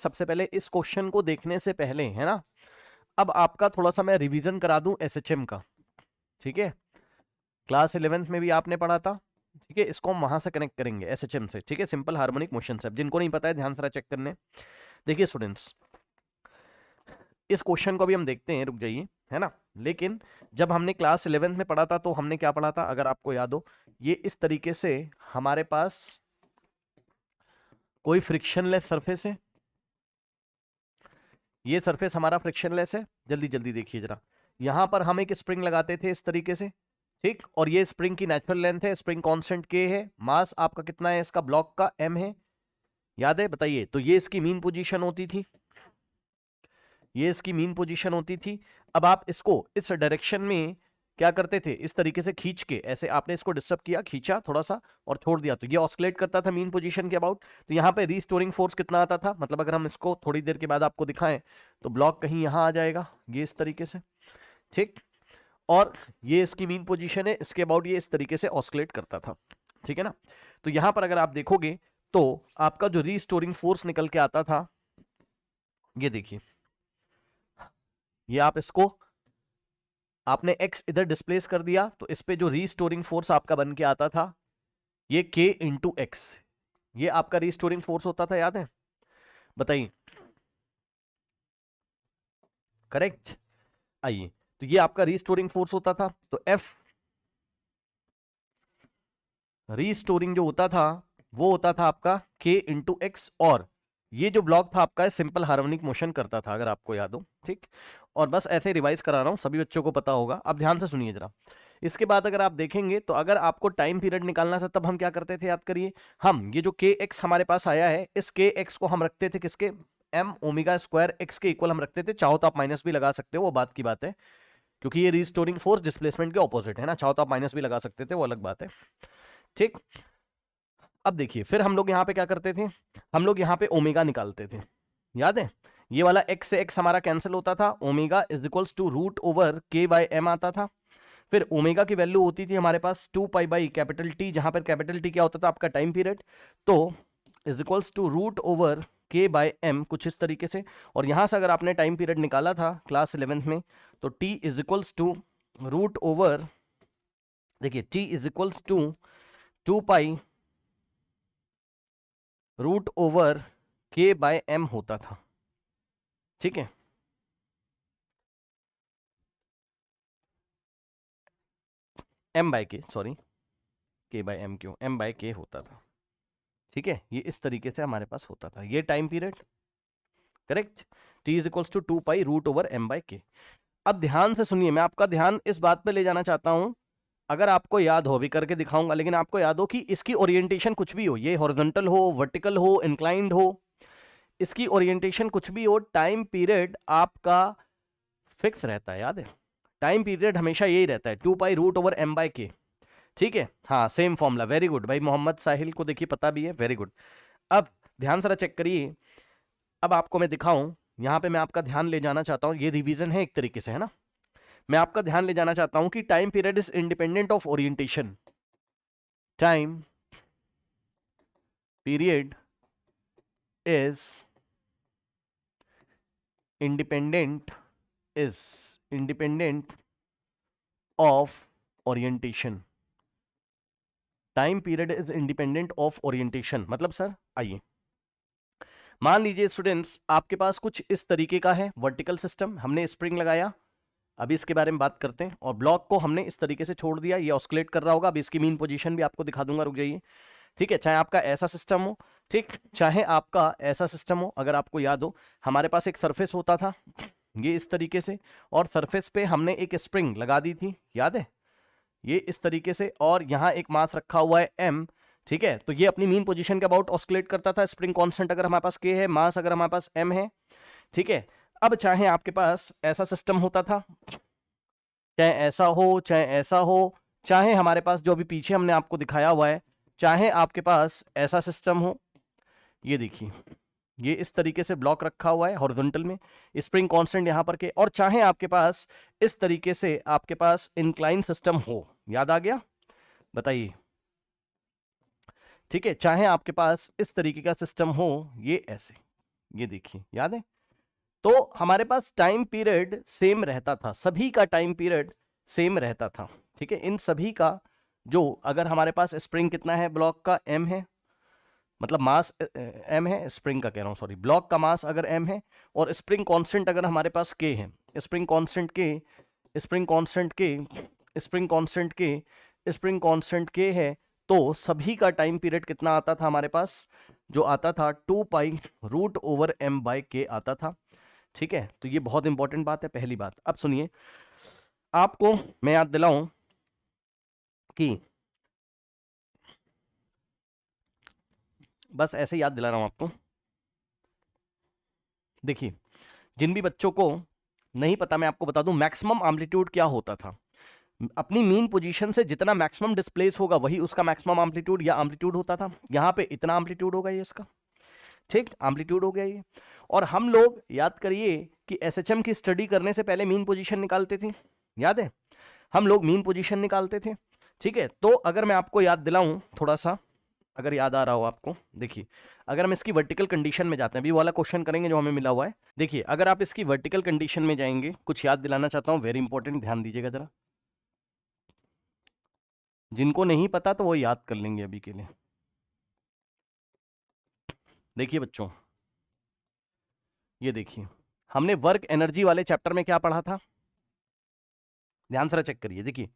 सबसे पहले इस क्वेश्चन को देखने से पहले, है ना, अब आपका थोड़ा सा मैं रिवीजन करा दूं एसएचएम का। ठीक है, क्लास 11th में भी आपने पढ़ा था। ठीक है, इसको हम वहां से कनेक्ट करेंगे एसएचएम से। ठीक है, सिंपल हार्मोनिक मोशन से। जिनको नहीं पता है ध्यान से चेक करने। देखिए स्टूडेंट्स, इस क्वेश्चन को भी हम देखते हैं, रुक जाइए, है ना। लेकिन जब हमने क्लास 11th में पढ़ा था तो हमने क्या पढ़ा था, अगर आपको याद हो, ये इस तरीके से हमारे पास कोई फ्रिक्शनलेस सरफेस है। ये सरफेस हमारा फ्रिक्शनलेस है। जल्दी जल्दी देखिए जरा, यहां पर हम एक स्प्रिंग लगाते थे इस तरीके से। ठीक, और ये स्प्रिंग की नेचुरल लेंथ है, स्प्रिंग कांस्टेंट के है, मास आपका कितना है इसका, ब्लॉक का m है, याद है, बताइए। तो ये इसकी मीन पोजीशन होती थी, ये इसकी मीन पोजीशन होती थी। अब आप इसको इस डायरेक्शन में क्या करते थे, इस तरीके से खींच के, ऐसे आपने इसको डिस्टर्ब किया, खींचा थोड़ा सा और छोड़ दिया, तो ये ऑस्किलेट करता था मीन पोजीशन के अबाउट। तो यहाँ पे रीस्टोरिंग फोर्स कितना आता था, मतलब अगर हम इसको थोड़ी देर के बाद आपको दिखाएं तो ब्लॉक कहीं यहाँ आ जाएगा, ये इस तरीके से। ठीक, और ये इसकी मीन पोजीशन है, इसके अबाउट ये इस तरीके से ऑस्किलेट करता था। ठीक है ना। तो यहां पर अगर आप देखोगे तो आपका जो रीस्टोरिंग फोर्स निकल के आता था, ये देखिए, ये आप इसको आपने x इधर डिस्प्लेस कर दिया तो इस पे जो रीस्टोरिंग फोर्स आपका बन के आता था, ये k इंटू एक्स, ये आपका रीस्टोरिंग फोर्स होता था, याद है, बताइए। करेक्ट। आइए, तो ये आपका रीस्टोरिंग फोर्स होता था। तो F रीस्टोरिंग जो होता था वो होता था आपका k इंटू एक्स, और ये जो ब्लॉक था आपका सिंपल हार्मोनिक मोशन करता था, अगर आपको याद हो। ठीक, और बस ऐसे रिवाइज करा रहा हूं, सभी बच्चों को पता होगा। अब ध्यान से सुनिए जरा। इसके बाद अगर आप देखेंगे तो अगर आपको टाइम पीरियड निकालना था तब हम क्या करते थे, याद करिए। हम ये जो के एक्स हमारे पास आया है, इस के एक्स को हम रखते थे किसके, एम ओमेगा स्क्वायर एक्स के इक्वल हम रखते थे। चाहो तो आप माइनस भी लगा सकते हो, वो बात की बात है, क्योंकि ये रिस्टोरिंग फोर्स डिस्प्लेसमेंट के ऑपोजिट है ना। चाहो तो आप माइनस भी लगा सकते थे, वो अलग बात है। ठीक, अब देखिए, फिर हम लोग यहाँ पे क्या करते थे, हम लोग यहाँ पे ओमेगा निकालते थे, याद है। ये वाला x से x हमारा कैंसिल होता था, omega is equals to root over k by m आता था। फिर ओमेगा की वैल्यू होती थी हमारे पास 2 पाई बाई कैपिटल टी, जहां पर कैपिटल टी क्या होता था आपका टाइम पीरियड। तो is equals to root over k by m, कुछ इस तरीके से। और यहां से अगर आपने टाइम पीरियड निकाला था क्लास 11th में, तो t is equals to root over, देखिए t is equals to 2 pi root over k by m होता था। ठीक है, m by k, sorry, k by m क्यों, m बाय k होता था। ठीक है, ये इस तरीके से हमारे पास होता था ये time period. Correct, t is equals to 2 pi root over m by k। अब ध्यान से सुनिए, मैं आपका ध्यान इस बात पे ले जाना चाहता हूं, अगर आपको याद हो, अभी करके दिखाऊंगा, लेकिन आपको याद हो कि इसकी ओरिएंटेशन कुछ भी हो, ये हॉरिजॉन्टल हो, वर्टिकल हो, इंक्लाइंड हो, इसकी ओरिएंटेशन कुछ भी हो, टाइम पीरियड आपका फिक्स रहता है, याद है। टाइम पीरियड हमेशा यही रहता है, 2 pi root over m by k। ठीक है, हाँ, सेम फॉर्मूला, वेरी गुड भाई, मोहम्मद साहिल को देखिए पता भी है, वेरी गुड। अब ध्यान से चेक करिए, अब आपको मैं दिखाऊं, यहां पे मैं आपका ध्यान ले जाना चाहता हूं, ये रिवीजन है एक तरीके से, है ना। मैं आपका ध्यान ले जाना चाहता हूं कि time period is independent of orientation. Time period is independent, is independent of orientation. Time period is independent of orientation मतलब सर, आइए मान लीजिए स्टूडेंट्स, आपके पास कुछ इस तरीके का है वर्टिकल सिस्टम, हमने स्प्रिंग लगाया, अभी इसके बारे में बात करते हैं, और ब्लॉक को हमने इस तरीके से छोड़ दिया, ये ऑस्किलेट कर रहा होगा। अभी इसकी मीन पोजीशन भी आपको दिखा दूंगा, रुक जाइए। ठीक है, चाहे आपका ऐसा सिस्टम हो, ठीक, चाहे आपका ऐसा सिस्टम हो, अगर आपको याद हो हमारे पास एक सरफेस होता था ये इस तरीके से, और सरफेस पे हमने एक स्प्रिंग लगा दी थी, याद है, ये इस तरीके से, और यहाँ एक मास रखा हुआ है m। ठीक है, तो ये अपनी मीन पोजीशन के अबाउट ऑस्किलेट करता था। स्प्रिंग कांस्टेंट अगर हमारे पास k है, मास अगर हमारे पास m है। ठीक है, अब चाहे आपके पास ऐसा सिस्टम होता था, चाहे ऐसा हो, चाहे ऐसा हो, चाहे हमारे पास जो भी पीछे हमने आपको दिखाया हुआ है, चाहे आपके पास ऐसा सिस्टम हो, ये देखिए, ये इस तरीके से ब्लॉक रखा हुआ है हॉरिजॉन्टल में, स्प्रिंग कांस्टेंट यहां पर के, और चाहे आपके पास इस तरीके से आपके पास इंक्लाइन सिस्टम हो, याद आ गया, बताइए। ठीक है, चाहे आपके पास इस तरीके का सिस्टम हो, ये ऐसे, ये देखिए, याद है? तो हमारे पास टाइम पीरियड सेम रहता था, सभी का टाइम पीरियड सेम रहता था, ठीक है। इन सभी का जो, अगर हमारे पास स्प्रिंग कितना है ब्लॉक का, m है, मतलब मास m है, स्प्रिंग का कह रहा हूँ सॉरी, ब्लॉक का मास अगर m है और स्प्रिंग कांस्टेंट अगर हमारे पास k है, spring constant k, spring constant k, spring constant k, spring constant k है, तो सभी का टाइम पीरियड कितना आता था हमारे पास, जो आता था 2 pi root over m by k आता था, ठीक है। तो ये बहुत इंपॉर्टेंट बात है, पहली बात। अब सुनिए, आपको मैं याद दिलाऊं कि बस ऐसे याद दिला रहा हूं आपको, देखिए जिन भी बच्चों को नहीं पता मैं आपको बता दूं, मैक्सिमम एम्पलीट्यूड क्या होता था। अपनी मीन पोजीशन से जितना मैक्सिमम डिस्प्लेस होगा वही उसका मैक्सिमम एम्पलीट्यूड या एम्पलीट्यूड होता था। यहां पे इतना एम्पलीट्यूड होगा ये इसका, ठीक, एम्पलीट्यूड हो गया ये। और हम लोग याद करिए कि एसएचएम की स्टडी करने से पहले मीन पोजीशन निकालते थे, याद है? हम लोग मीन पोजीशन निकालते थे, ठीक है। तो अगर मैं आपको याद दिलाऊं थोड़ा सा, अगर याद आ रहा हो आपको, देखिए अगर हम इसकी वर्टिकल कंडीशन में जाते हैं, अभी वाला क्वेश्चन करेंगे जो हमें मिला हुआ है। देखिए अगर आप इसकी वर्टिकल कंडीशन में जाएंगे, कुछ याद दिलाना चाहता हूं, वेरी इंपॉर्टेंट, ध्यान दीजिएगा जरा, जिनको नहीं पता तो वो याद कर लेंगे अभी के लिए। देखिए बच्चों, ये देखिए हमने वर्क एनर्जी वाले चैप्टर में क्या पढ़ा था, ध्यान से चेक करिए। देखिए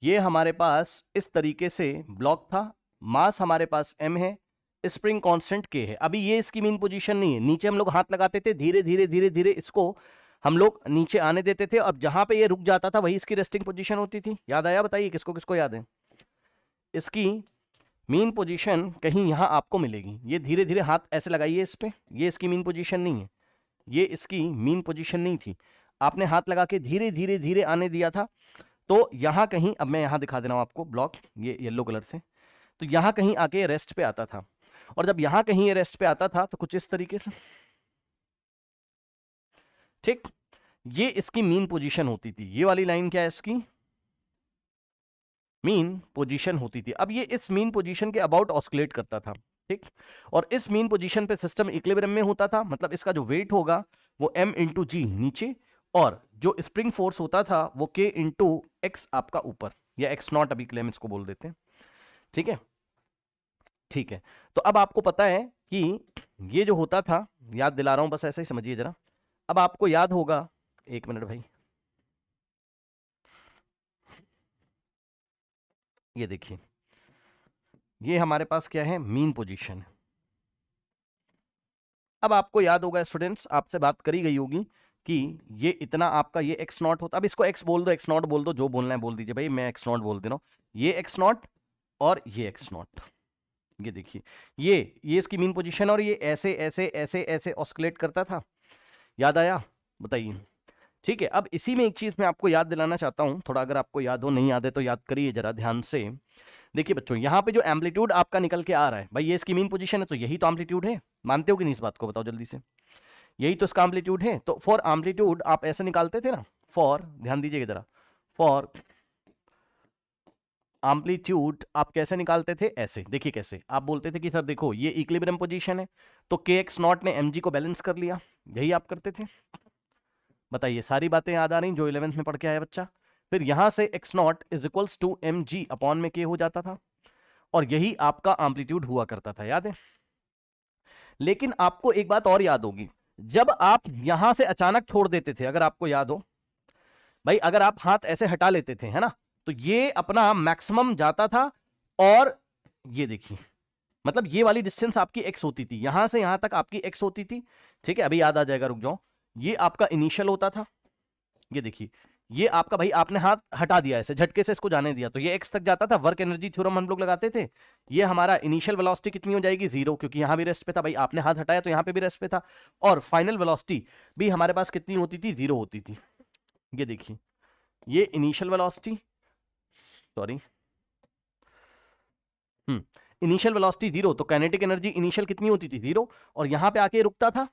ये हमारे पास इस तरीके से ब्लॉक था, मास हमारे पास m है, स्प्रिंग कांस्टेंट k है। अभी ये इसकी मीन पोजीशन नहीं है, नीचे हम लोग हाथ लगाते थे, धीरे धीरे धीरे धीरे इसको हम लोग नीचे आने देते थे, और जहां पे ये रुक जाता था वही इसकी रेस्टिंग पोजीशन होती थी। याद आया? बताइए किसको किसको याद है? इसकी मीन पोजीशन कहीं यहां आपको मिलेगी, ये धीरे धीरे हाथ ऐसे लगाइए इस पे, ये इसकी मीन पोजीशन नहीं है, ये इसकी मीन पोजीशन नहीं थी, आपने हाथ लगा के धीरे धीरे धीरे आने दिया था। तो यहां कहीं, अब मैं यहां दिखा दे रहा हूं आपको ब्लॉक, ये येलो कलर से, तो यहां कहीं आके रेस्ट पे आता था, और जब यहां कहीं ये रेस्ट पे आता था तो कुछ इस तरीके से, ठीक, ये इसकी मीन पोजीशन होती थी। ये वाली लाइन क्या है? इसकी मीन पोजीशन होती थी। अब ये इस मीन पोजीशन के अबाउट ऑस्किलेट करता था, ठीक, और इस मीन पोजीशन पे सिस्टम इक्विलिब्रियम में होता था, मतलब इसका जो वेट होगा वो m इंटू जी नीचे, और जो स्प्रिंग फोर्स होता था वो k इंटू एक्स आपका ऊपर, या एक्स नॉट अभी के लिए हम इसको बोल देते हैं, ठीक है, ठीक है। तो अब आपको पता है कि ये जो होता था, याद दिला रहा हूं बस ऐसे ही समझिए जरा। अब आपको याद होगा, एक मिनट भाई, ये देखिए ये हमारे पास क्या है? Mean position. अब आपको याद होगा स्टूडेंट्स, आपसे बात करी गई होगी कि ये इतना आपका ये एक्स नॉट होता, अब इसको एक्स बोल दो, एक्स नॉट बोल दो, जो बोलना है बोल दीजिए भाई, मैं एक्स नॉट बोल दे रहा हूं, ये एक्स नॉट और ये एक्स नॉट, ये देखिए ये इसकी मीन पोजीशन, और ये ऐसे ऐसे ऐसे ऐसे ऑस्किलेट करता था। याद आया? बताइए, ठीक है। अब इसी में एक चीज मैं आपको याद दिलाना चाहता हूं, थोड़ा अगर आपको याद हो, नहीं याद है तो याद करिए जरा ध्यान से। देखिए बच्चों, यहाँ पे जो एम्पलीट्यूड आपका निकल के आ रहा है भाई, ये इसकी मीन पोजीशन है, तो यही तो एम्पलीट्यूड है, मानते हो कि नहीं? इस बात को बताओ जल्दी से, यही तो इसका एम्पलीट्यूड है। तो फॉर एम्पलीट्यूड आप ऐसे निकालते थे ना, फॉर, ध्यान दीजिएगा जरा, फॉर एम्पलीट्यूड आप कैसे निकालते थे? ऐसे, देखिए कैसे, आप बोलते थे कि सर देखो ये इक्विलिब्रियम पोजीशन है, तो के एक्स नॉट ने एम जी को बैलेंस कर लिया, यही आप करते थे। बताइए, सारी बातें याद आ रही जो 11th में पढ़ के आया बच्चा? फिर यहां से X naught is equals to M G upon में के हो जाता था, और यही आपका एम्पलीट्यूड हुआ करता था, याद है? लेकिन आपको एक बात और याद होगी, जब आप यहां से अचानक छोड़ देते थे, अगर आपको याद हो भाई, अगर आप हाथ ऐसे हटा लेते थे, है ना, तो ये अपना मैक्सिमम जाता था, और ये देखिए, मतलब ये वाली डिस्टेंस आपकी एक्स होती थी, यहां से यहां तक आपकी एक्स होती थी, ठीक है। अभी याद आ जाएगा, रुक जाओ, ये आपका इनिशियल होता था, ये देखिए ये आपका, भाई आपने हाथ हटा दिया ऐसे झटके से, इसको जाने दिया, तो ये एक्स तक जाता था, वर्क एनर्जी थ्योरम हम लोग लगाते थे, ये हमारा इनिशियल वेलोसिटी कितनी हो जाएगी? 0, क्योंकि यहां भी रेस्ट पे था, भाई आपने हाथ हटाया तो यहां पे भी रेस्ट पे था, और फाइनल वेलोसिटी भी हमारे पास कितनी होती थी? 0 होती थी। ये देखिए ये initial velocity, sorry, initial velocity 0, तो काइनेटिक एनर्जी इनिशियल कितनी होती थी? 0, और यहां पे आके रुकता था,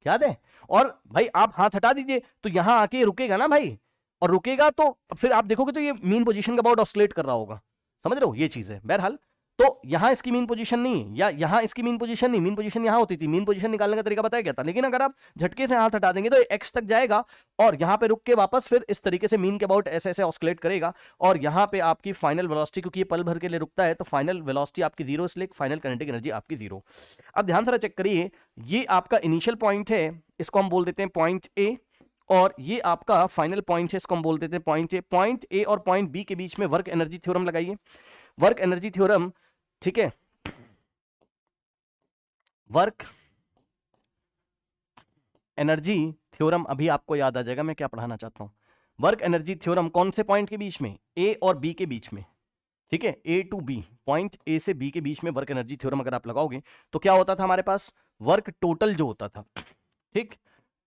याद है? और भाई आप हाथ हटा दीजिए तो यहां आके रुकेगा ना भाई, और रुकेगा तो फिर आप देखोगे तो ये मीन पोजीशन के अबाउट ऑस्किलेट कर रहा होगा, समझ रहे हो? ये चीज है बहरहाल। तो यहां इसकी मीन पोजीशन नहीं है, या यहां इसकी मीन पोजीशन नहीं, मीन पोजीशन यहां होती थी। मीन पोजीशन निकालने का तरीका बताया क्या था, लेकिन अगर आप झटके से हाथ हटा देंगे तो एक्स तक जाएगा और यहां पे रुक के वापस फिर इस तरीके से मीन के अबाउट ऐसे ऐसे ऑस्किलेट करेगा, और यहां पे आपकी फाइनल वेलोसिटी, क्योंकि ये पल भर के लिए रुकता है, तो फाइनल वेलोसिटी आपकी जीरो, इसलिए फाइनल काइनेटिक एनर्जी आपकी जीरो। अब ध्यान से चेक करिए, ये आपका इनिशियल पॉइंट है, इसको हम बोल देते हैं पॉइंट ए, और ये आपका फाइनल पॉइंट है, इसको हम बोल देते हैं पॉइंट ए। पॉइंट ए और पॉइंट बी के बीच में वर्क एनर्जी थ्योरम लगाइए। वर्क एनर्जी थ्योरम, ठीक है, वर्क एनर्जी थ्योरम अभी आपको याद आ जाएगा मैं क्या पढ़ाना चाहता हूं। वर्क एनर्जी थ्योरम कौन से पॉइंट के बीच में, ए और बी के बीच में, ठीक है, ए टू बी, पॉइंट ए से बी के बीच में वर्क एनर्जी थ्योरम अगर आप लगाओगे तो क्या होता था हमारे पास, वर्क टोटल जो होता था, ठीक,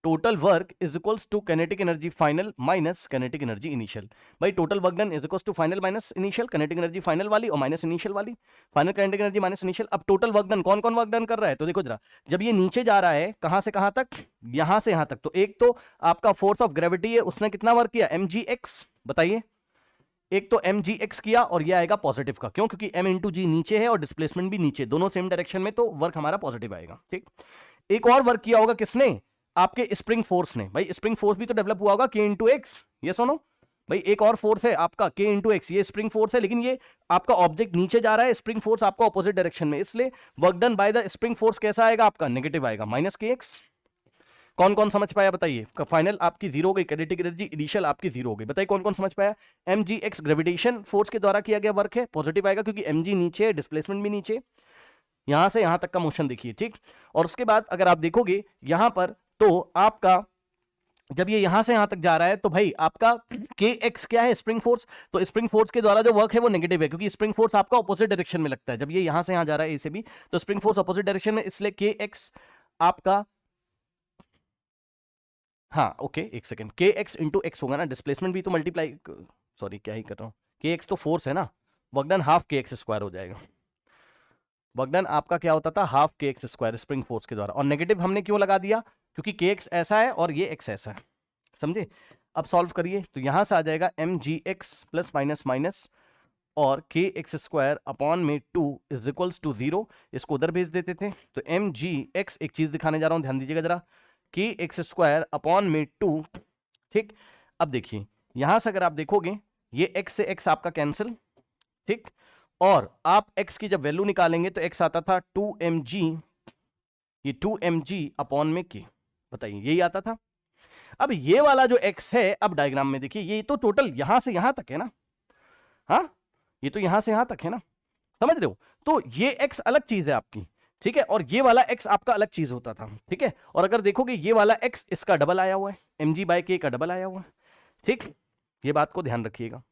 total work is equals to kinetic energy final minus kinetic energy initial. भाई total work done is equals to final minus initial, kinetic energy final वाली और माइनस इनिशियल वाली, final kinetic energy minus initial. अब टोटल वर्क डन, कौन कौन work done कर रहा है, तो देखो जरा, जब ये नीचे जा रहा है कहां से कहां तक, यहां से यहां तक, तो एक तो आपका फोर्स ऑफ ग्रेविटी है, उसने कितना वर्क किया, mgx, बताइए, एक तो mgx किया, और ये आएगा पॉजिटिव का, क्यों, क्योंकि m इंटू जी नीचे है और डिस्प्लेसमेंट भी नीचे, दोनों सेम डायरेक्शन में, तो वर्क हमारा पॉजिटिव आएगा, ठीक। एक और वर्क किया होगा किसने, आपके स्प्रिंग फोर्स ने। भाई स्प्रिंग फोर्स भी तो डेवलप हुआ होगा, के इंटू एक्स, ये सुनो भाई, एक और फोर्स है आपका के इंटू एक्स, ये स्प्रिंग फोर्स है, लेकिन ये आपका ऑब्जेक्ट नीचे जा रहा है, स्प्रिंग फोर्स आपका ऑपोजिट डायरेक्शन में, इसलिए work done by the spring force कैसा आएगा आपका, नेगेटिव आएगा, माइनस के एक्स। कौन कौन समझ पाया बताइए, फाइनल आपकी जीरो हो गई, काइनेटिक एनर्जी इनिशियल आपकी जीरो हो गई, बताइए कौन कौन समझ पाया। mgx ग्रेविटेशन फोर्स के द्वारा किया गया वर्क है, पॉजिटिव आएगा क्योंकि mg नीचे है, डिस्प्लेसमेंट भी नीचे, यहां से यहां तक का मोशन देखिए, ठीक। और उसके बाद अगर आप देखोगे यहां पर, तो आपका जब ये यहां से यहां तक जा रहा है, तो भाई आपका के एक्स क्या है, स्प्रिंग फोर्स, तो स्प्रिंग फोर्स के द्वारा जो वर्क है वो नेगेटिव है, क्योंकि स्प्रिंग फोर्स आपका ऑपोजिट डायरेक्शन में लगता है, जब ये यहां से यहां जा रहा है ए से बी, तो स्प्रिंग फोर्स ऑपोजिट डायरेक्शन में, इसलिए के एक्स आपका, हाँ ओके एक सेकेंड, के एक्स इंटू एक्स होगा ना, डिस्प्लेसमेंट भी तो मल्टीप्लाई, सॉरी क्या ही कर रहा हूं, के एक्स तो फोर्स है ना, वर्क डन हाफ के एक्स स्क्वायर हो जाएगा, वर्क डन आपका क्या होता था, हाफ के एक्स स्क्वायर स्प्रिंग फोर्स के द्वारा, और नेगेटिव हमने क्यों लगा दिया, क्योंकि के एक्स ऐसा है और ये एक्स ऐसा है, समझे। अब सॉल्व करिए, तो यहां से आ जाएगा mgx प्लस माइनस माइनस और के एक्स स्क्वायर अपॉन में 2 इज इक्वल्स टू 0, इसको उधर भेज देते थे, तो mgx, एक चीज दिखाने जा रहा हूं ध्यान दीजिएगा जरा, के एक्स स्क्वायर अपॉन में 2, ठीक। अब देखिए यहां से अगर आप देखोगे, ये x से x आपका कैंसिल, ठीक, और आप x की जब वैल्यू निकालेंगे तो x आता था 2mg, ये 2mg अपॉन में k, बताइए यही आता था। अब ये वाला जो x है, अब डायग्राम में देखिए, ये तो टोटल यहां से यहां तक है ना, हाँ ये तो यहां से यहां तक है ना, समझ रहे हो, तो ये x अलग चीज है आपकी, ठीक है, और ये वाला x आपका अलग चीज होता था, ठीक है। और अगर देखोगे ये वाला x इसका डबल आया हुआ है, mg/k का डबल आया हुआ है, ठीक, ये बात को ध्यान रखिएगा,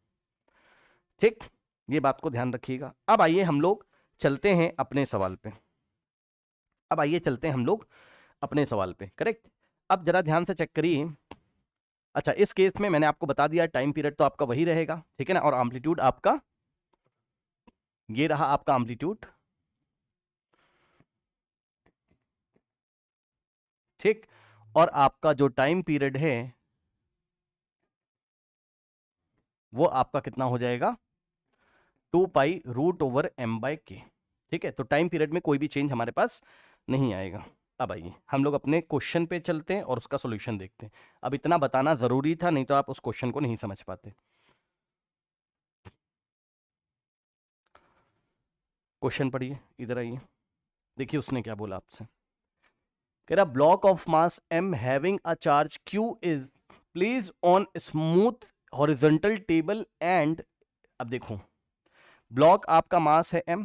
ठीक, ये बात को ध्यान रखिएगा। अब आइए हम लोग चलते हैं अपने सवाल पे, अब आइए चलते हैं हम लोग अपने सवाल पे, करेक्ट। अब जरा ध्यान से चेक करिए, अच्छा इस केस में मैंने आपको बता दिया टाइम पीरियड तो आपका वही रहेगा, ठीक है ना, और एम्पलीट्यूड आपका ये रहा, आपका एम्पलीट्यूड, ठीक, और आपका जो टाइम पीरियड है वो आपका कितना हो जाएगा, 2π√m/k, ठीक है। तो टाइम पीरियड में कोई भी चेंज हमारे पास नहीं आएगा। अब आइए हम लोग अपने क्वेश्चन पे चलते हैं और उसका सॉल्यूशन देखते हैं। अब इतना बताना जरूरी था, नहीं तो आप उस क्वेश्चन को नहीं समझ पाते। क्वेश्चन पढ़िए, इधर आइए, देखिए उसने क्या बोला आपसे, कह रहा block of mass m having a charge q is placed on smooth horizontal table and, अब देखो ब्लॉक आपका मास है m,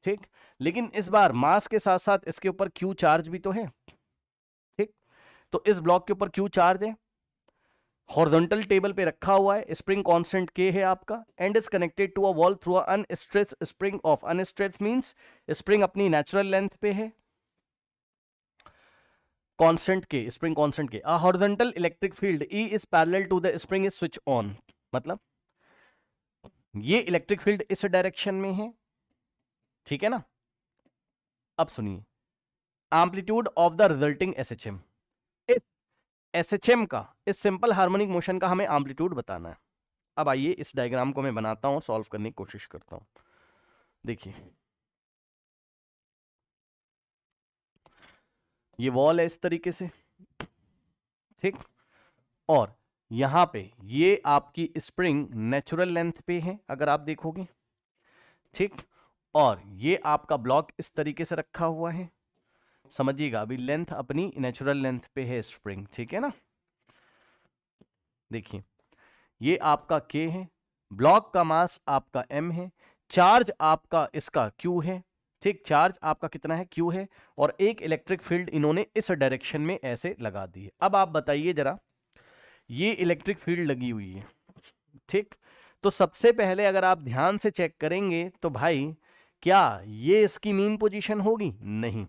ठीक, लेकिन इस बार मास के साथ साथ इसके ऊपर q चार्ज भी तो है, ठीक, तो इस ब्लॉक के ऊपर q चार्ज है, हॉरिजॉन्टल टेबल पे रखा हुआ है, स्प्रिंग कांस्टेंट k है आपका, and is connected to a wall through a unstretched spring of, unstretched means spring अपनी नेचुरल लेंथ पे है, constant K, spring constant K, a horizontal electric field E is parallel to the spring is switch on, मतलब ये electric field इस direction में है, ठीक है ना। अब सुनिए, amplitude of the resulting SHM, इस SHM का, इस सिंपल हार्मोनिक मोशन का हमें एम्पलीट्यूड बताना है। अब आइए इस डायग्राम को मैं बनाता हूं, सॉल्व करने की कोशिश करता हूं। देखिए ये वॉल है इस तरीके से, ठीक, और यहां पे ये आपकी स्प्रिंग नेचुरल लेंथ पे है अगर आप देखोगे, ठीक, और ये आपका ब्लॉक इस तरीके से रखा हुआ है, समझिएगा, अभी लेंथ अपनी नेचुरल लेंथ पे है स्प्रिंग, ठीक है ना। देखिए ये आपका K है, ब्लॉक का मास आपका M है, चार्ज आपका इसका Q है, ठीक, चार्ज आपका कितना है, Q है, और एक इलेक्ट्रिक फील्ड इन्होंने इस डायरेक्शन में ऐसे लगा दी है। अब आप बताइए जरा, ये इलेक्ट्रिक फील्ड लगी हुई है, ठीक, तो सबसे पहले अगर आप ध्यान से चेक करेंगे तो भाई क्या ये इसकी मीन पोजीशन होगी? नहीं।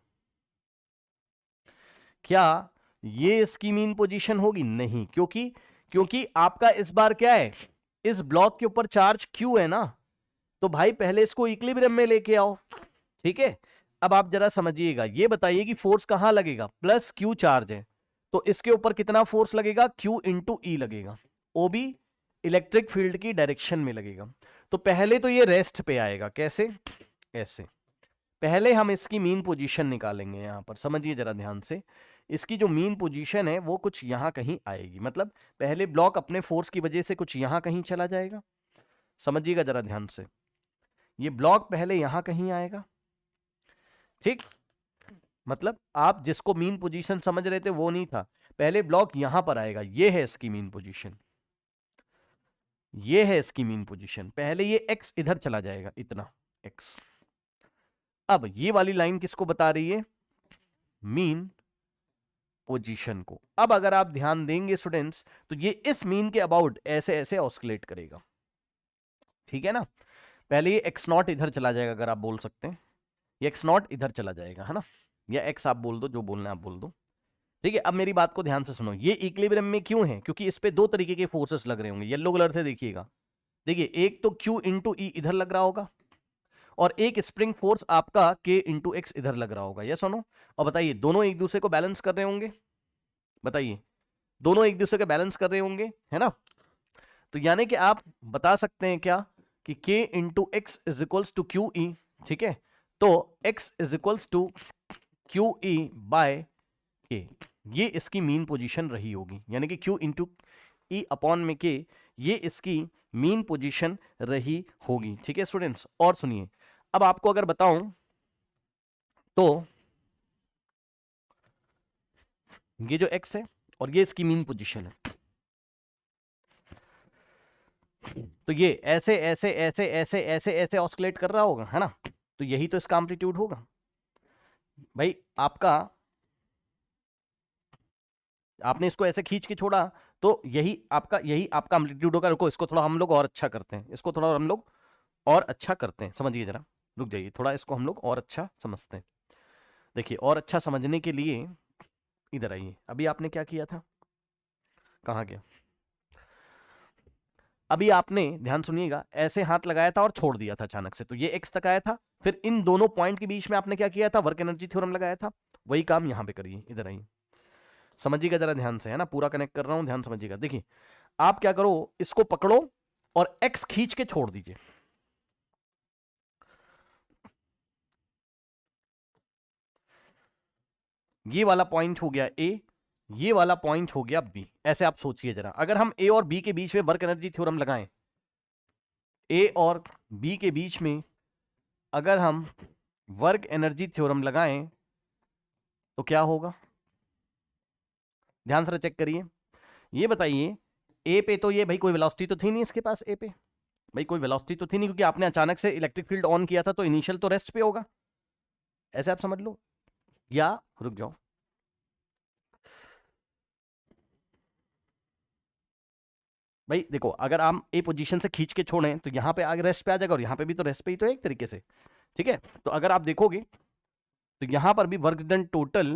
क्या ये इसकी मीन पोजीशन होगी? नहीं, क्योंकि आपका इस बार क्या है, इस ब्लॉक के ऊपर चार्ज Q है ना, तो भाई पहले इसको इक्विलिब्रियम में लेके आओ, ठीक है। अब आप जरा समझिएगा, ये बताइए कि फोर्स कहां लगेगा, प्लस Q चार्ज है, तो इसके ऊपर कितना फोर्स लगेगा, Q इंटू E लगेगा, वो भी इलेक्ट्रिक फील्ड की डायरेक्शन में लगेगा। तो पहले तो ये रेस्ट पे आएगा, कैसे, ऐसे, पहले हम इसकी मीन पोजीशन निकालेंगे, यहां पर समझिए जरा ध्यान से, इसकी जो मीन पोजीशन है वो कुछ यहां कहीं आएगी, मतलब पहले ब्लॉक अपने फोर्स की वजह से कुछ यहां कहीं चला जाएगा, समझिएगा जरा ध्यान से, ये ब्लॉक पहले यहां कहीं आएगा, ठीक, मतलब आप जिसको मीन पोजीशन समझ रहे थे वो नहीं था, पहले ब्लॉक यहां पर आएगा, ये है इसकी मीन पोजीशन, ये है इसकी मीन पोजीशन, पहले ये x इधर चला जाएगा, इतना x। अब ये वाली लाइन किसको बता रही है, मीन पोजीशन को। अब अगर आप ध्यान देंगे स्टूडेंट्स, तो ये इस मीन के अबाउट ऐसे ऐसे ऑस्किलेट करेगा, ठीक है ना। पहले ये x नॉट इधर चला जाएगा, अगर आप बोल सकते हैं, ये x नॉट इधर चला जाएगा, है ना, या x आप बोल दो, जो बोलना है आप बोल दो, ठीक है। अब मेरी बात को ध्यान से सुनो, ये इक्विलिब्रियम में क्यों है, क्योंकि इस पे दो तरीके के फोर्सेस लग रहे होंगे, येलो कलर से देखिएगा, देखिए एक तो Q इंटू E इधर लग रहा होगा, और एक स्प्रिंग फोर्स आपका K इंटू एक्स इधर लग रहा होगा, यस और नो। और बताइए दोनों एक दूसरे को बैलेंस कर रहे होंगे, बताइए दोनों एक दूसरे को बैलेंस कर रहे होंगे, है ना। तो यानी कि आप बता सकते हैं क्या कि K into X is equals to Q E, ठीक है, तो x is equals to Q E by K, ये इसकी मीन पोजीशन रही होगी, यानी कि Q इंटू ई अपॉन में K, ये इसकी मीन पोजीशन रही होगी, ठीक है स्टूडेंट्स। और सुनिए, अब आपको अगर बताऊं तो ये जो x है और ये इसकी मीन पोजीशन है, तो ये ऐसे ऐसे ऐसे ऐसे ऐसे ऐसे ऑस्किलेट कर रहा होगा, है ना, तो यही तो इसका एम्पलीट्यूड होगा भाई आपका, आपने इसको ऐसे खींच के छोड़ा तो यही आपका एम्पलीट्यूड होगा। रुको, इसको थोड़ा हम लोग और अच्छा करते हैं, इसको थोड़ा हम लोग और अच्छा करते हैं, समझिए जरा, रुक जाइए थोड़ा, इसको हम लोग और अच्छा समझते हैं। देखिए और अच्छा समझने के लिए इधर आइए, अभी आपने क्या किया था, कहाँ गया, अभी आपने ध्यान सुनिएगा, ऐसे हाथ लगाया था और छोड़ दिया था अचानक से, तो ये x तक आया था, फिर इन दोनों पॉइंट के बीच में आपने क्या किया था, वर्क एनर्जी थ्योरम लगाया था, वही काम यहां पे करिए, इधर आइए, समझिएगा जरा ध्यान से, है ना, पूरा कनेक्ट कर रहा हूं, ध्यान समझिएगा। देखिए आप क्या करो, इसको पकड़ो और x खींच के छोड़ दीजिए, ये वाला पॉइंट हो गया A, ये वाला पॉइंट हो गया B। ऐसे आप सोचिए जरा, अगर हम A और B के बीच में वर्क एनर्जी थ्योरम लगाएं, A और B के बीच में अगर हम वर्क एनर्जी थ्योरम लगाएं तो क्या होगा, ध्यान से चेक करिए, ये बताइए A पे तो ये भाई कोई वेलोसिटी तो थी नहीं इसके पास, A पे भाई कोई वेलोसिटी तो थी नहीं, क्योंकि आपने अचानक से इलेक्ट्रिक फील्ड ऑन किया था, तो इनिशियल तो रेस्ट पे होगा, ऐसे आप समझ लो, या रुक जाओ, भाई देखो अगर आप ए पोजीशन से खींच के छोड़ें तो यहाँ पे आगे रेस्ट पे आ जाएगा, और यहाँ पे भी तो रेस्ट पे ही तो है एक तरीके से, ठीक है। तो अगर आप देखोगे तो यहाँ पर भी work done total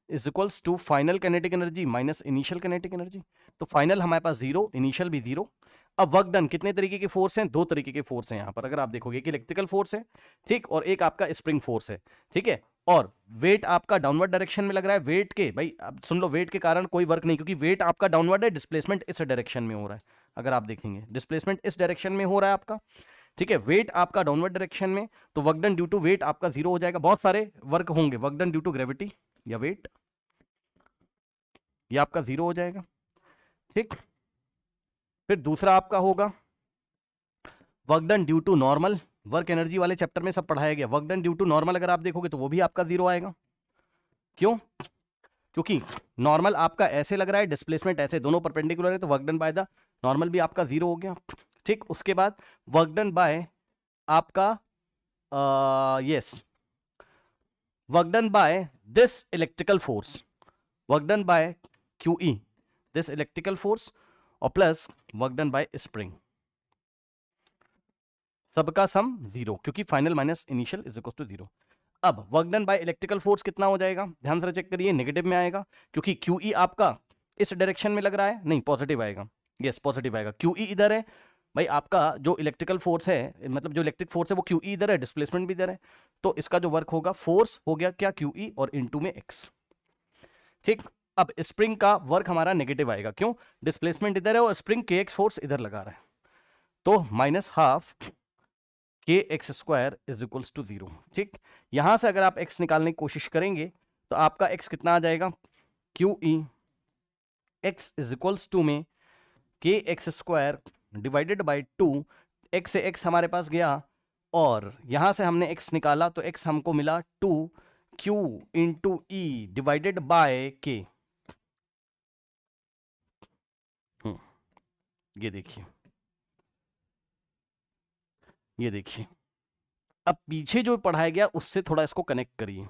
is equals to final kinetic energy minus initial kinetic energy, तो फाइनल हमारे पास जीरो, इनिशियल भी जीरो। अब वर्क डन कितने तरीके के फोर्स हैं, दो तरीके के फोर्स हैं यहाँ पर, अगर आप देखोगे एक इलेक्ट्रिकल फोर्स है, ठीक, और एक आपका स्प्रिंग फोर्स है, ठीक है, और वेट आपका डाउनवर्ड डायरेक्शन में लग रहा है, वेट के भाई अब सुन लो, वेट के कारण कोई वर्क नहीं, क्योंकि वेट आपका डाउनवर्ड है, डिस्प्लेसमेंट इस डायरेक्शन में हो रहा है, अगर आप देखेंगे डिस्प्लेसमेंट इस डायरेक्शन में हो रहा है आपका, ठीक है, वेट आपका डाउनवर्ड डायरेक्शन में, तो work done due to weight आपका जीरो हो जाएगा, बहुत सारे वर्क होंगे, work done due to gravity या वेट, ये आपका 0 हो जाएगा। ठीक, फिर दूसरा आपका होगा work done due to normal. Work energy वाले चैप्टर में सब पढ़ाया गया। Work done due to normal अगर आप देखोगे तो वो भी आपका 0 आएगा। क्यों? क्योंकि नॉर्मल आपका ऐसे लग रहा है, डिस्प्लेसमेंट ऐसे, दोनों परपेंडिकुलर है, तो work done by the normal भी आपका 0 हो गया। ठीक, उसके बाद वर्क डन बाय आपका yes work done by this electrical force, work done by QE this electrical force, और plus work done by spring, सबका सम 0, क्योंकि final minus initial is equal to 0। अब work done by electrical force कितना हो जाएगा, ध्यान से check करिए, नेगेटिव में आएगा, क्योंकि QE आपका इस डायरेक्शन में लग रहा है, नहीं पॉजिटिव आएगा, यस पॉजिटिव आएगा। QE इधर है भाई, आपका जो इलेक्ट्रिकल फोर्स है, मतलब जो इलेक्ट्रिक फोर्स है वो QE इधर है, डिस्प्लेसमेंट भी इधर है, तो इसका जो वर्क होगा, फोर्स हो गया क्या QE और इनटू में x। ठीक, अब स्प्रिंग का वर्क हमारा नेगेटिव आएगा, क्यों? डिस्प्लेसमेंट इधर है और स्प्रिंग kx फोर्स इधर लगा रहा है, तो -12 kx² इज इक्वल्स टू 0। ठीक, यहां से अगर आप x निकालने की कोशिश करेंगे तो आपका x कितना आ जाएगा, QE x is equals to में kx² डिवाइडेड बाय 2, x से x हमारे पास गया और यहां से हमने x निकाला तो x हमको मिला 2q into E divided by k। ये देखिए, ये देखिए, अब पीछे जो पढ़ाया गया उससे थोड़ा इसको कनेक्ट करिए।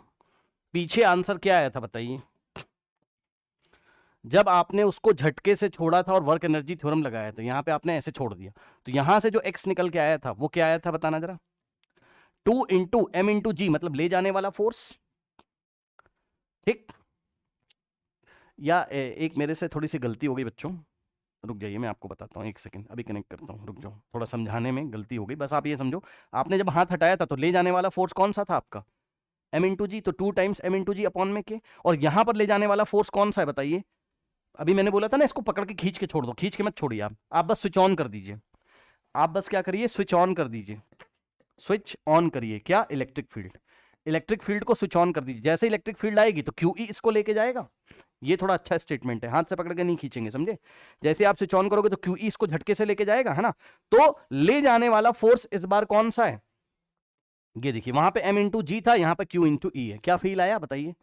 पीछे आंसर क्या आया था बताइए, जब आपने उसको झटके से छोड़ा था और वर्क एनर्जी थ्योरम लगाया था, यहां पे आपने ऐसे छोड़ दिया, तो यहां से जो x निकल के आया था वो क्या आया था बताना जरा, 2 इंटू m इंटू जी, मतलब ले जाने वाला फोर्स। ठीक, या एक मेरे से थोड़ी सी गलती हो गई बच्चों, रुक जाइए मैं आपको बताता हूँ, एक सेकंड अभी कनेक्ट करता हूँ, रुक जाओ, थोड़ा समझाने में गलती हो गई, बस आप ये समझो, आपने जब हाथ हटाया था तो ले जाने वाला फोर्स कौन सा था आपका, m इंटू जी, तो 2 टाइम्स m इंटू जी अपॉन में के, और यहां पर ले जाने वाला फोर्स कौन सा है बताइए, अभी मैंने बोला था ना इसको पकड़ के खींच के छोड़ दो, खींच के मत छोड़िए, आप बस स्विच ऑन कर दीजिए, आप बस क्या करिए, स्विच ऑन कर दीजिए, स्विच ऑन करिए, क्या, इलेक्ट्रिक फील्ड, इलेक्ट्रिक फील्ड को स्विच ऑन कर दीजिए, जैसे इलेक्ट्रिक फील्ड आएगी तो QE इसको लेके जाएगा। ये थोड़ा अच्छा स्टेटमेंट है, हाथ से पकड़ के नहीं खींचेंगे, समझे, जैसे आप स्विच ऑन करोगे तो QE इसको झटके से लेके जाएगा, है ना, तो ले जाने वाला फोर्स इस बार कौन सा है, ये देखिए, वहां पे m इंटू जी था, यहां पे Q इंटू E है, क्या फील आया बताइए,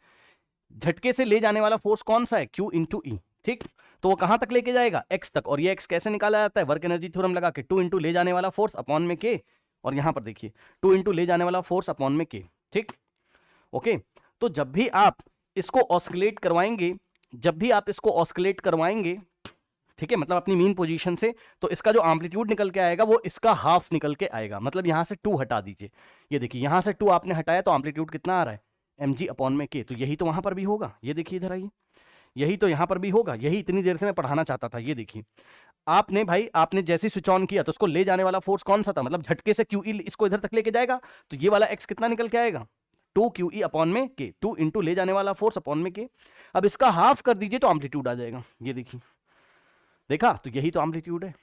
झटके से ले जाने वाला फोर्स कौन सा है, Q इंटू E। ठीक, तो वो कहां तक लेके जाएगा, x तक, और ये x कैसे निकाला जाता है, वर्क एनर्जी थ्योरम लगा के, 2 इंटू ले जाने वाला फोर्स अपॉन में k, और यहां पर देखिए 2 इंटू ले जाने वाला फोर्स अपॉन में k। ठीक, ओके, तो जब भी आप इसको ऑस्किलेट करवाएंगे, जब भी आप इसको ऑस्किलेट करवाएंगे, ठीक है, मतलब अपनी मीन पोजीशन से, तो इसका जो एम्पलीट्यूड निकल के आएगा वो इसका हाफ निकल के आएगा, मतलब यहां से 2 हटा दीजिए, ये देखिए यहां से 2 आपने हटाया तो एम्पलीट्यूड कितना आ रहा है, mg अपॉन में k, तो यही तो वहां पर भी होगा, ये देखिए इधर आइए, यही तो यहां पर भी होगा, यही इतनी देर से मैं पढ़ाना चाहता था। ये देखिए, आपने भाई, आपने जैसे स्विच ऑन किया तो उसको ले जाने वाला फोर्स कौन सा था, मतलब झटके से QE इसको इधर तक लेके जाएगा, तो ये वाला x कितना निकल के आएगा, 2QE अपॉन में k, 2 इंटू ले जाने वाला फोर्स अपॉन में k। अब इसका हाफ कर दीजिए तो एम्पलीट्यूड आ जाएगा, ये देखिए, देखा, तो यही तो एम्पलीट्यूड है।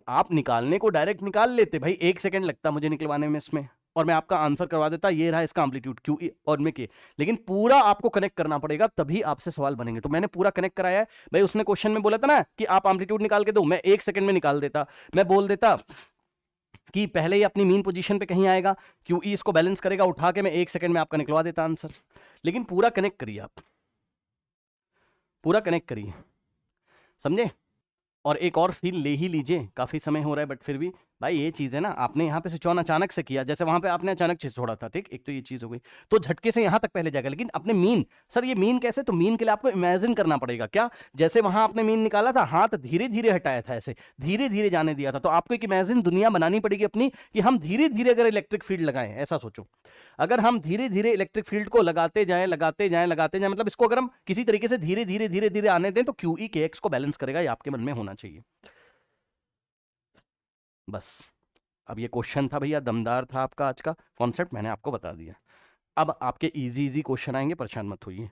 आप निकालने को डायरेक्ट निकाल लेते भाई, 1 सेकंड लगता मुझे निकलवाने में इसमें, और मैं आपका आंसर करवा देता, ये रहा इसका एम्पलीट्यूड QE और में के, लेकिन पूरा आपको कनेक्ट करना पड़ेगा तभी आपसे सवाल बनेंगे, तो मैंने पूरा कनेक्ट कराया है भाई। उसने क्वेश्चन में बोला था ना कि आप एम्पलीट्यूड निकाल के दो, मैं 1 सेकंड में निकाल देता, मैं बोल देता कि पहले ही अपनी मीन पोजीशन पे कहीं आएगा, QE इसको बैलेंस करेगा, उठा के मैं 1 सेकंड में आपका निकलवा देता आंसर, लेकिन पूरा कनेक्ट करिए, आप पूरा कनेक्ट करिए, समझे। और एक और फील ले ही लीजिए, काफी समय हो रहा है बट फिर भी भाई ये चीज है ना, आपने यहाँ पे स्विच ऑन अचानक से किया, जैसे वहां पे आपने अचानक से छोड़ा था, ठीक, एक तो ये चीज हो गई, तो झटके से यहाँ तक पहले जाएगा, लेकिन अपने मीन, सर ये मीन कैसे, तो मीन के लिए आपको इमेजिन करना पड़ेगा, क्या, जैसे वहां आपने मीन निकाला था, हाथ धीरे धीरे हटाया था, ऐसे धीरे धीरे जाने दिया था, तो आपको एक इमेजिन दुनिया बनानी पड़ेगी अपनी, कि हम धीरे धीरे अगर इलेक्ट्रिक फील्ड लगाएं, ऐसा सोचो, अगर हम धीरे धीरे इलेक्ट्रिक फील्ड को लगाते जाएं लगाते जाएं लगाते जाएं, मतलब इसको अगर हम किसी तरीके से धीरे धीरे धीरे धीरे आने दें तो QE KX को बैलेंस करेगा, ये आपके मन में होना चाहिए बस। अब ये क्वेश्चन था भैया, दमदार था आपका आज का कॉन्सेप्ट, मैंने आपको बता दिया। अब आपके इजी इजी क्वेश्चन आएंगे, परेशान मत होइए।